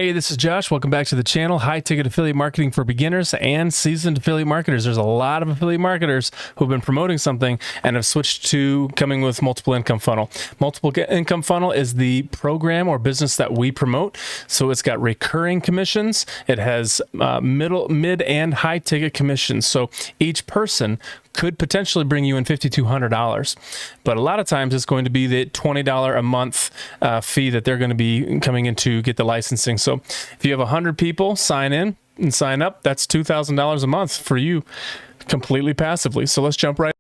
Hey, this is Josh. Welcome back to the channel. High ticket affiliate marketing for beginners and seasoned affiliate marketers. There's a lot of affiliate marketers who've been promoting something and have switched to coming with multiple income funnel. Multiple income funnel is the program or business that we promote. So it's got recurring commissions. It has mid and high ticket commissions. So each person could potentially bring you in $5,200, but a lot of times it's going to be the $20 a month fee that they're going to be coming in to get the licensing. So if you have 100 people sign in and sign up, that's $2,000 a month for you completely passively. So let's jump right.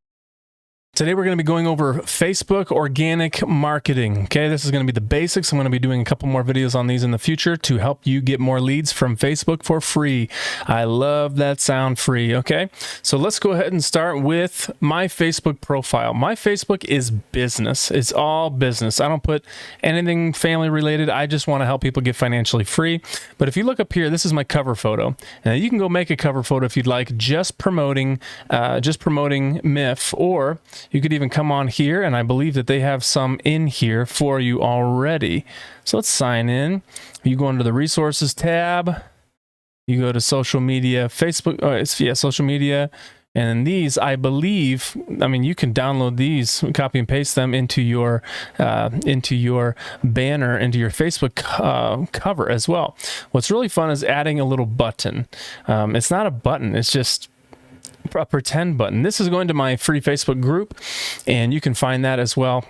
Today we're going to be going over Facebook organic marketing. Okay, this is going to be the basics. I'm going to be doing a couple more videos on these in the future to help you get more leads from Facebook for free. I love that sound, free. Okay, so let's go ahead and start with my Facebook profile. My Facebook is business. It's all business. I don't put anything family related. I just want to help people get financially free. But if you look up here, this is my cover photo. Now you can go make a cover photo if you'd like, just promoting MIF, or you could even come on here, and I believe that they have some in here for you already. So let's sign in. You go under the resources tab. You go to social media, Facebook, social media. And then these, I believe, I mean, you can download these, copy and paste them into your banner, into your Facebook cover as well. What's really fun is adding a little button. It's not a button, it's just a pretend button. This is going to my free Facebook group, and you can find that as well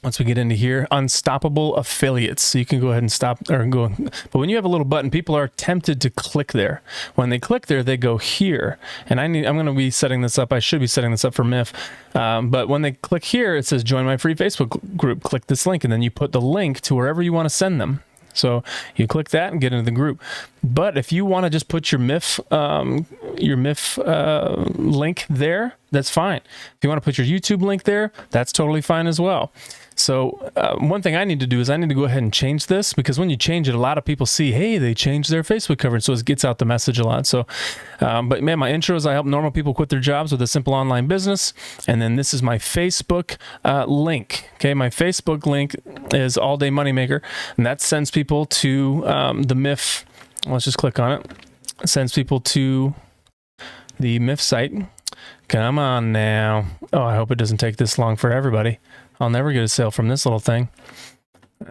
once we get into here. Unstoppable affiliates. So you can go ahead and stop or go, but when you have a little button, people are tempted to click there. When they click there, they go here, and I'm going to be setting this up. I should be setting this up for MIF, but when they click here, it says join my free Facebook group. Click this link, and then you put the link to wherever you want to send them. So you click that and get into the group. But if you want to just put your MIF link there, that's fine. If you want to put your YouTube link there, that's totally fine as well. So one thing I need to do is I need to go ahead and change this, because when you change it, a lot of people see, hey, they changed their Facebook coverage, so it gets out the message a lot. So, but man, my intro is I help normal people quit their jobs with a simple online business. And then this is my Facebook link. Okay, my Facebook link is All Day Moneymaker, and that sends people to the MIF. Let's just click on it. It sends people to the MIF site. Come on now. Oh, I hope it doesn't take this long for everybody. I'll never get a sale from this little thing.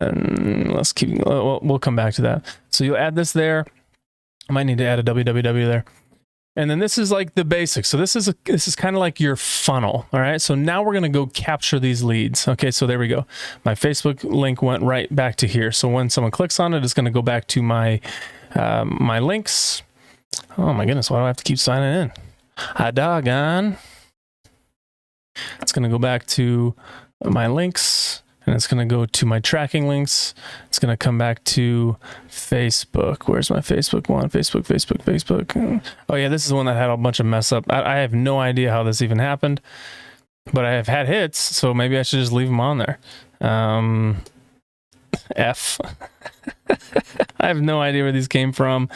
And let's keep, we'll come back to that. So you'll add this there. I might need to add a www there. And then this is like the basics. So this is kind of like your funnel. All right. So now we're going to go capture these leads. Okay. So there we go. My Facebook link went right back to here. So when someone clicks on it, it's going to go back to my, my links. Oh my goodness. Why do I have to keep signing in? Doggone. It's going to go back to my links, and it's going to go to my tracking links. It's going to come back to Facebook. Where's my Facebook one? Facebook. Oh yeah, this is the one that had a bunch of mess up. I have no idea how this even happened, but I have had hits, so maybe I should just leave them on there. F. I have no idea where these came from,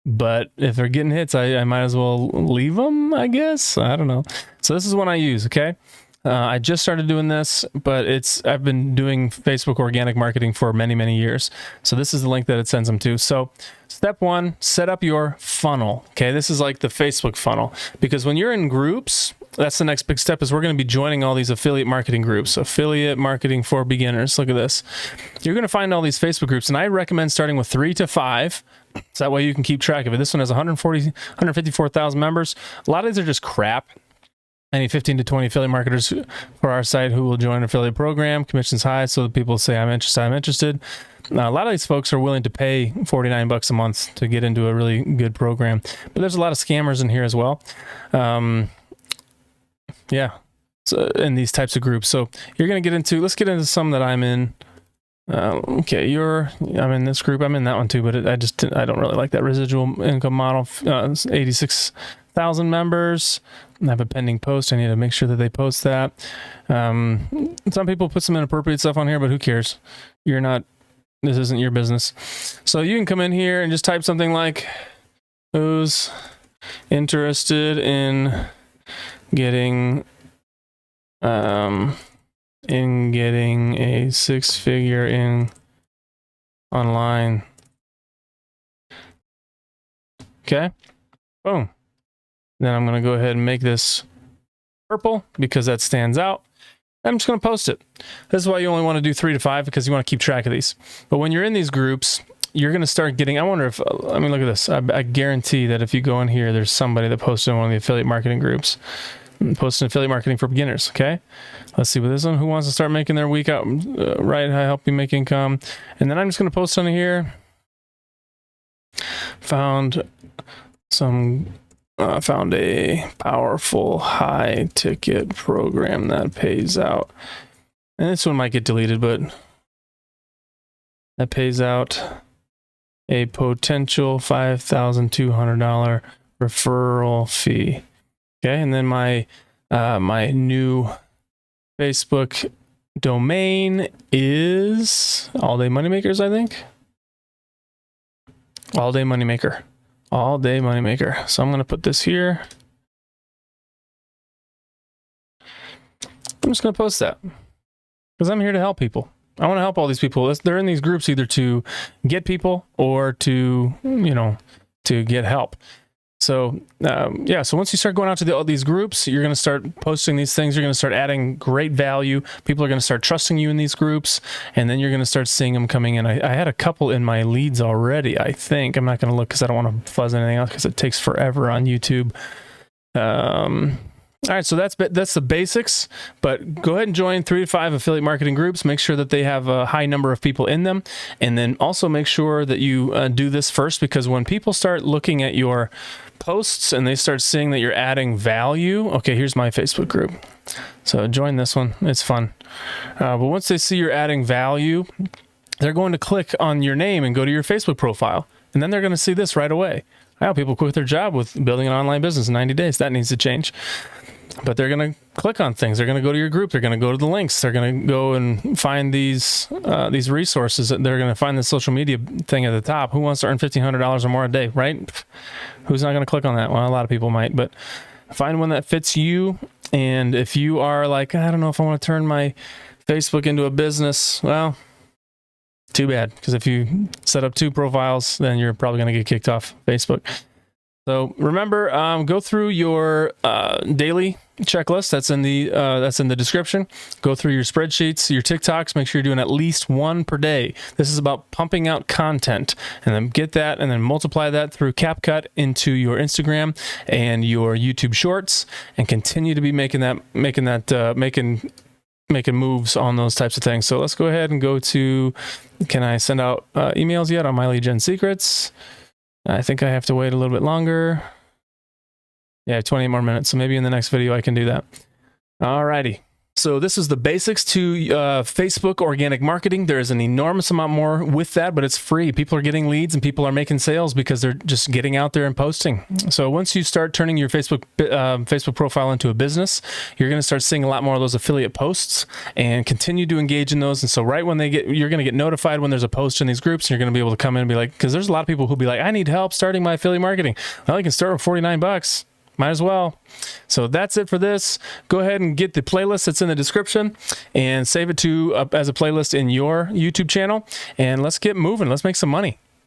but if they're getting hits, I might as well leave them, I guess. I don't know. So this is one I use, okay? I just started doing this, but I've been doing Facebook organic marketing for many, many years. So this is the link that it sends them to. So step one, set up your funnel. Okay, this is like the Facebook funnel, because when you're in groups, that's the next big step, is we're going to be joining all these affiliate marketing groups. Affiliate marketing for beginners. Look at this. You're going to find all these Facebook groups, and I recommend starting with 3 to 5. So that way you can keep track of it. This one has 154,000 members. A lot of these are just crap. I need 15 to 20 affiliate marketers for our site who will join an affiliate program. Commission's high, so that people say, I'm interested. Now, a lot of these folks are willing to pay $49 a month to get into a really good program. But there's a lot of scammers in here as well. Yeah, so in these types of groups. So you're going to get into, let's get into some that I'm in. Okay, I'm in this group. I'm in that one too, but I don't really like that residual income model. 86,000 members. I have a pending post. I need to make sure that they post that. Some people put some inappropriate stuff on here, but who cares? This isn't your business. So you can come in here and just type something like, who's interested in getting a 6-figure in online Okay, boom. Then I'm going to go ahead and make this purple because that stands out. I'm just going to post it. This is why you only want to do 3 to 5, because you want to keep track of these. But when you're in these groups, you're going to start getting, I wonder if, I mean, look at this. I guarantee that if you go in here, there's somebody that posted in one of the affiliate marketing groups. Posting affiliate marketing for beginners. Okay, let's see with this one. Who wants to start making their week out right? I help you make income. And then I'm just going to post on here. Found a powerful high ticket program that pays out. And this one might get deleted, but that pays out a potential $5,200 referral fee. Okay, and then my my new Facebook domain is All Day Moneymakers, I think. All Day Moneymaker. All Day Moneymaker. So I'm going to put this here. I'm just going to post that because I'm here to help people. I want to help all these people. They're in these groups either to get people or to, to get help. So, yeah, so once you start going out to all these groups, you're going to start posting these things. You're going to start adding great value. People are going to start trusting you in these groups, and then you're going to start seeing them coming in. I had a couple in my leads already, I think. I'm not going to look because I don't want to fuzz anything else because it takes forever on YouTube. All right, so that's the basics, but go ahead and join 3 to 5 affiliate marketing groups. Make sure that they have a high number of people in them, and then also make sure that you do this first, because when people start looking at your posts and they start seeing that you're adding value, okay, here's my Facebook group. So join this one. It's fun. But once they see you're adding value, they're going to click on your name and go to your Facebook profile, and then they're going to see this right away. I help people quit their job with building an online business in 90 days. That needs to change. But they're going to click on things. They're going to go to your group. They're going to go to the links. They're going to go and find these resources. They're going to find the social media thing at the top. Who wants to earn $1,500 or more a day, right? Who's not going to click on that? Well, a lot of people might, but find one that fits you. And if you are like, I don't know if I want to turn my Facebook into a business, well, too bad. Because if you set up 2 profiles, then you're probably going to get kicked off Facebook. So remember, go through your daily checklist. That's in the description. Go through your spreadsheets, your TikToks. Make sure you're doing at least 1 per day. This is about pumping out content, and then get that, and then multiply that through CapCut into your Instagram and your YouTube Shorts, and continue to be making moves on those types of things. So let's go ahead and go to. Can I send out emails yet on my lead gen secrets? I think I have to wait a little bit longer. Yeah, 28 more minutes. So maybe in the next video I can do that. Alrighty. So this is the basics to Facebook organic marketing. There's an enormous amount more with that, but it's free. People are getting leads and people are making sales because they're just getting out there and posting. So once you start turning your Facebook profile into a business, you're going to start seeing a lot more of those affiliate posts, and continue to engage in those. And so right when you're going to get notified when there's a post in these groups, and you're going to be able to come in and be like, because there's a lot of people who'll be like, I need help starting my affiliate marketing. Well, you can start with $49. Might as well. So that's it for this. Go ahead and get the playlist that's in the description and save it as a playlist in your YouTube channel. And let's get moving. Let's make some money.